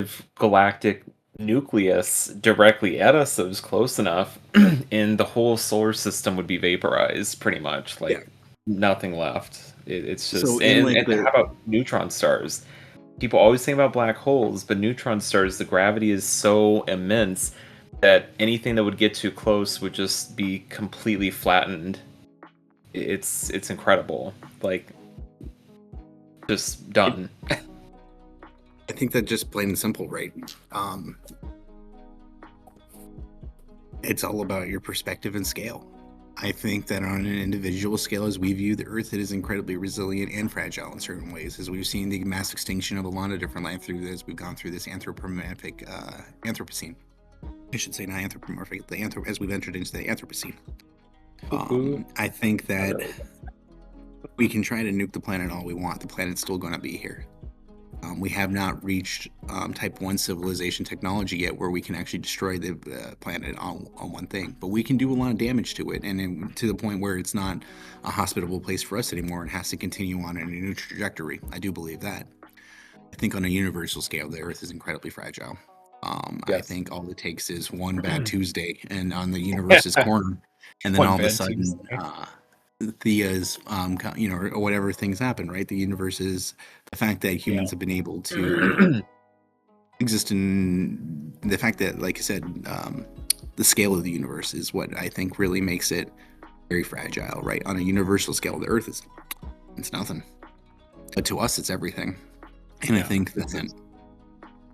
active galactic nucleus directly at us that was close enough, and the whole solar system would be vaporized pretty much, Yeah. like nothing left. It's So just, in like and how about neutron stars? People always think about black holes, but neutron stars, the gravity is so immense that anything that would get too close would just be completely flattened. It's incredible. Like, just done. I think that just plain and simple, right? It's all about your perspective and scale. I think that on an individual scale, as we view the Earth, it is incredibly resilient and fragile in certain ways. As we've seen the mass extinction of a lot of different life through this, we've gone through this anthropomorphic Anthropocene. I should say not anthropomorphic, as we've entered into the Anthropocene. I think that we can try to nuke the planet all we want. The planet's still going to be here. We have not reached type 1 civilization technology yet where we can actually destroy the planet on one thing. But we can do a lot of damage to it, and to the point where it's not a hospitable place for us anymore and has to continue on in a new trajectory. I do believe that. I think on a universal scale, the Earth is incredibly fragile. I think all it takes is one bad Tuesday and on the universe's corner, and then all of a sudden... Thea's, or whatever things happen, right? The universe is the fact that humans have been able to exist in the fact that, like I said, the scale of the universe is what I think really makes it very fragile, right? On a universal scale, the Earth it's nothing, but to us, it's everything. And I think that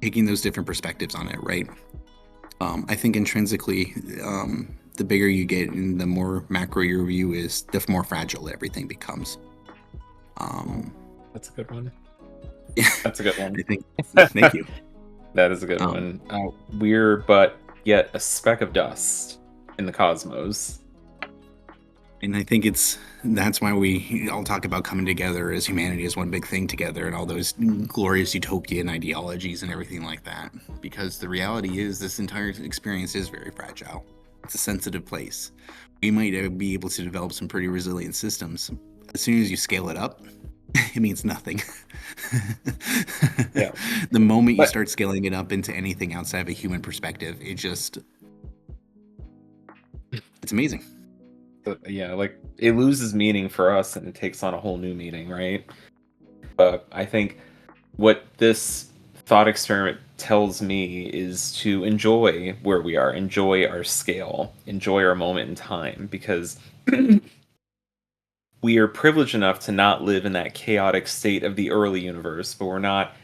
taking those different perspectives on it, right? I think intrinsically, the bigger you get and the more macro your view is, the more fragile everything becomes. That's a good one. Yeah, that's a good one. Thank you. That is a good one. We're but yet a speck of dust in the cosmos. And I think that's why we all talk about coming together as humanity as one big thing together, and all those glorious utopian ideologies and everything like that. Because the reality is, this entire experience is very fragile. It's a sensitive place. We might be able to develop some pretty resilient systems. As soon as you scale it up, it means nothing. Yeah. The moment you start scaling it up into anything outside of a human perspective, it's amazing. Yeah, like, it loses meaning for us and it takes on a whole new meaning, right? But I think what this thought experiment tells me is to enjoy where we are, enjoy our scale, enjoy our moment in time, because we are privileged enough to not live in that chaotic state of the early universe, but we're not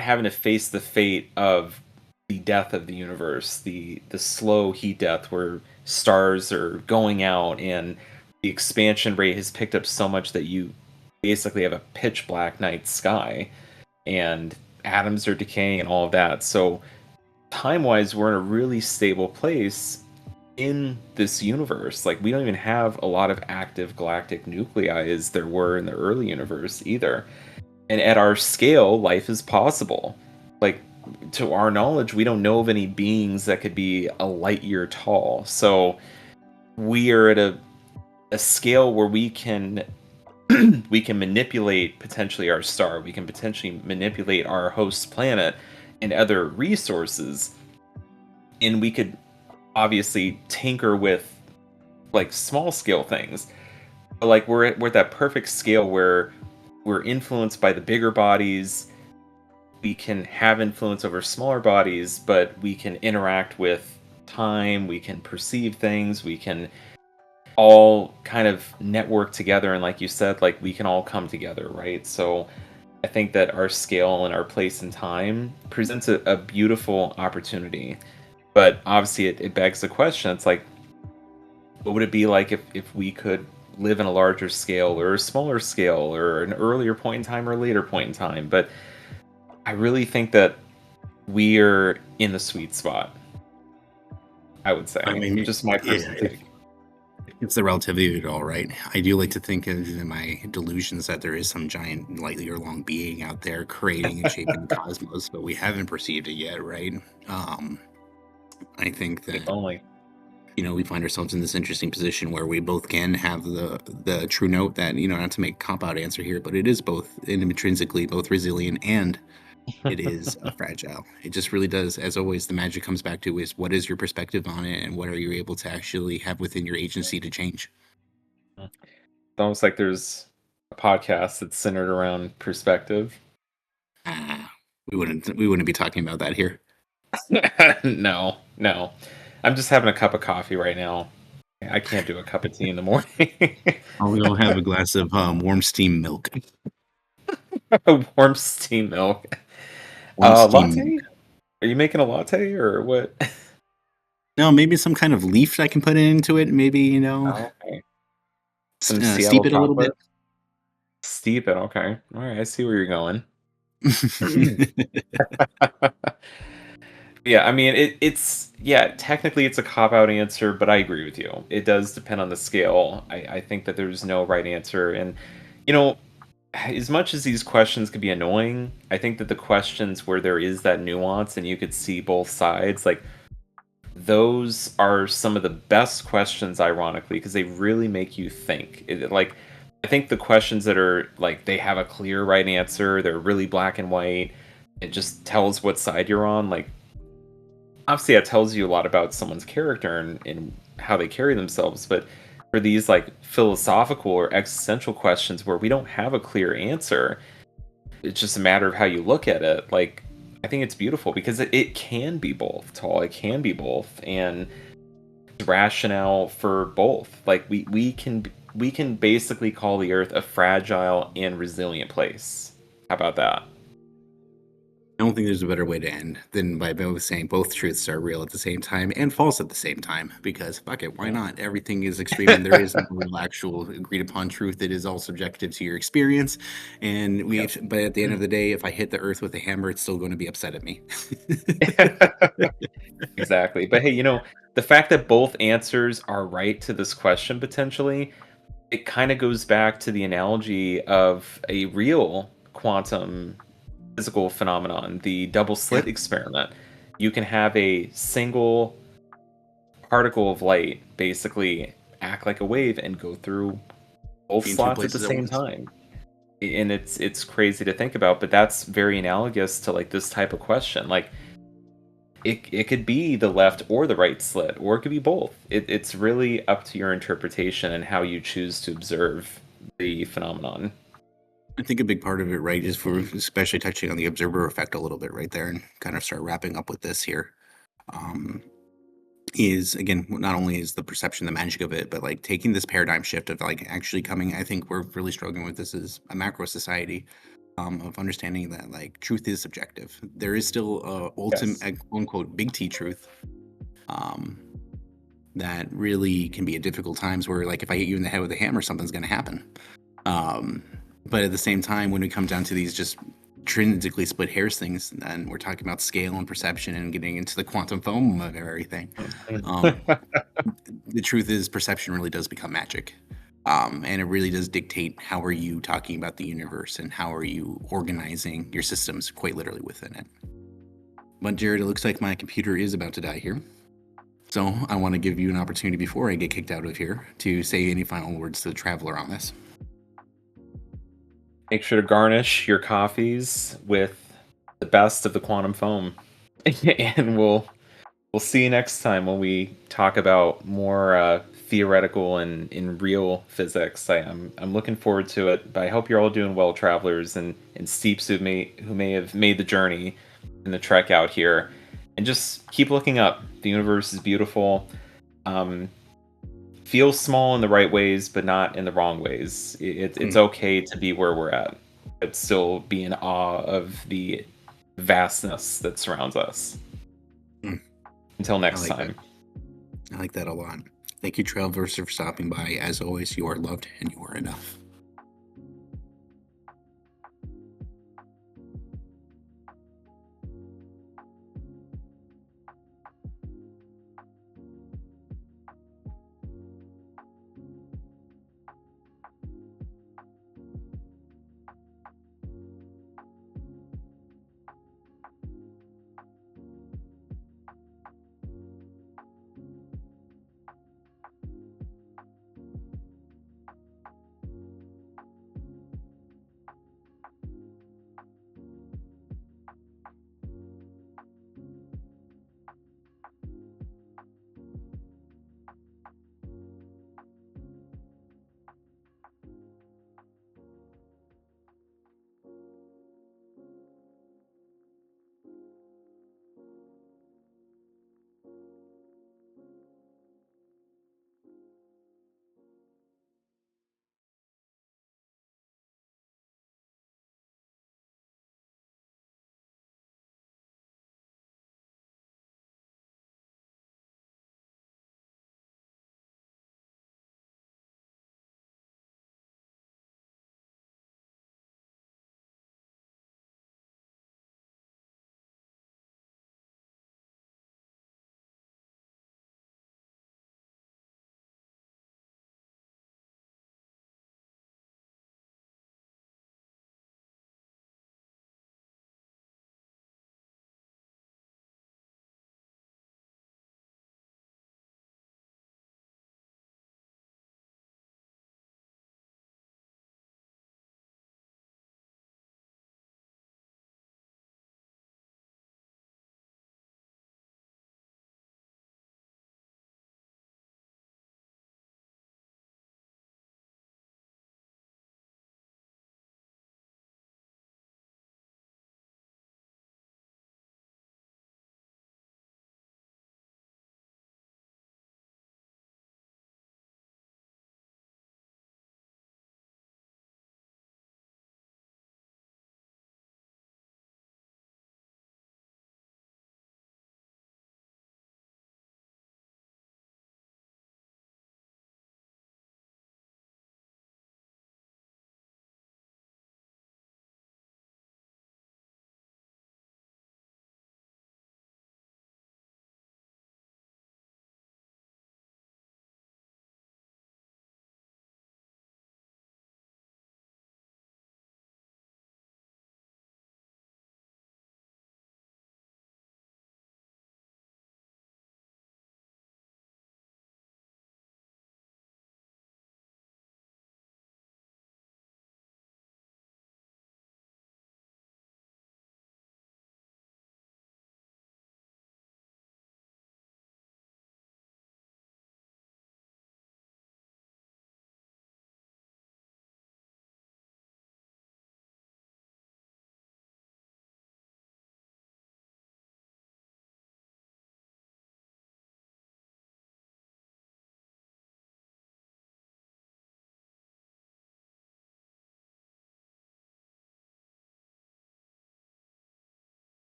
having to face the fate of the death of the universe, the slow heat death where stars are going out and the expansion rate has picked up so much that you basically have a pitch black night sky and atoms are decaying and all of that. So time-wise, we're in a really stable place in this universe. Like, we don't even have a lot of active galactic nuclei as there were in the early universe either. And at our scale, life is possible. Like, to our knowledge, we don't know of any beings that could be a light year tall. So we are at a scale where we can manipulate potentially our star. We can potentially manipulate our host planet and other resources. And we could obviously tinker with like small scale things. But like we're at that perfect scale where we're influenced by the bigger bodies. We can have influence over smaller bodies, but we can interact with time, we can perceive things, we can all kind of network together, and like you said, like, we can all come together, right? So I think that our scale and our place in time presents a beautiful opportunity. But obviously it begs the question, it's like, what would it be like if we could live in a larger scale or a smaller scale or an earlier point in time or a later point in time? But I really think that we're in the sweet spot, I would say. I mean, just my personal take. It's the relativity of it all, right? I do like to think of in my delusions that there is some giant light year long being out there creating and shaping the cosmos, but we haven't perceived it yet, right? I think that if only. We find ourselves in this interesting position where we both can have the true note that, not to make a cop-out answer here, but it is both intrinsically both resilient and it is fragile. It just really does. As always, the magic comes back to is what is your perspective on it, and what are you able to actually have within your agency to change. It's almost like there's a podcast that's centered around perspective. Ah, we wouldn't be talking about that here. No, no. I'm just having a cup of coffee right now. I can't do a cup of tea in the morning. We'll have a glass of warm steam milk. Warm steam milk. Warm steam Latte? milk. Are you making a latte or what? No, maybe some kind of leaf I can put into it. Maybe Oh, okay. Some steep Seattle it a little chocolate. bit. Steep it. Okay. All right. I see where you're going. Yeah, I mean it's yeah, technically it's a cop out answer, but I agree with you. It does depend on the scale. I think that there's no right answer. And you know, as much as these questions could be annoying, I think that the questions where there is that nuance and you could see both sides, like those are some of the best questions, ironically, because they really make you think. Like, I think the questions that are like they have a clear right answer, they're really black and white. It just tells what side you're on. Like, obviously, that tells you a lot about someone's character and how they carry themselves. But for these like philosophical or existential questions where we don't have a clear answer, it's just a matter of how you look at it. Like, I think it's beautiful because it can be both, tall. It can be both, and rationale for both. Like we can basically call the Earth a fragile and resilient place. How about that? I don't think there's a better way to end than by both saying both truths are real at the same time and false at the same time. Because fuck it, why not? Everything is extreme, and there is no real actual agreed upon truth. It is all subjective to your experience. And Yep. but at the end of the day, if I hit the earth with a hammer, it's still going to be upset at me. Exactly. But hey, the fact that both answers are right to this question potentially, it kind of goes back to the analogy of a real quantum physical phenomenon, the double Yeah, slit experiment. You can have a single particle of light basically act like a wave and go through both be in two slots at the places at same once. time. And it's crazy to think about, but that's very analogous to like this type of question. Like it could be the left or the right slit, or it could be both. It's really up to your interpretation and how you choose to observe the phenomenon. I think a big part of it, right, is for especially touching on the observer effect a little bit right there and kind of start wrapping up with this here. Um, is again not only is the perception the magic of it, but like taking this paradigm shift of like actually coming. I think we're really struggling with this as a macro society, of understanding that like truth is subjective. There is still a ultimate Yes. unquote big T truth, um, that really can be at difficult times where like if I hit you in the head with a hammer, something's going to happen. Um, but at the same time, when we come down to these just intrinsically split hairs things, and we're talking about scale and perception and getting into the quantum foam of everything, um, the truth is perception really does become magic. And it really does dictate how are you talking about the universe and how are you organizing your systems quite literally within it. But Jared, it looks like my computer is about to die here. So I want to give you an opportunity before I get kicked out of here to say any final words to the traveler on this. Make sure to garnish your coffees with the best of the quantum foam. And we'll see you next time when we talk about more theoretical and in real physics. I'm looking forward to it. But I hope you're all doing well, travelers and steeps who may have made the journey in the trek out here. And just keep looking up. The universe is beautiful. Um, feel small in the right ways, but not in the wrong ways. It's Mm, okay to be where we're at, but still be in awe of the vastness that surrounds us. mm. Until I next like that. time. I like that a lot. Thank you, travelers, for stopping by. As always, you are loved and you are enough.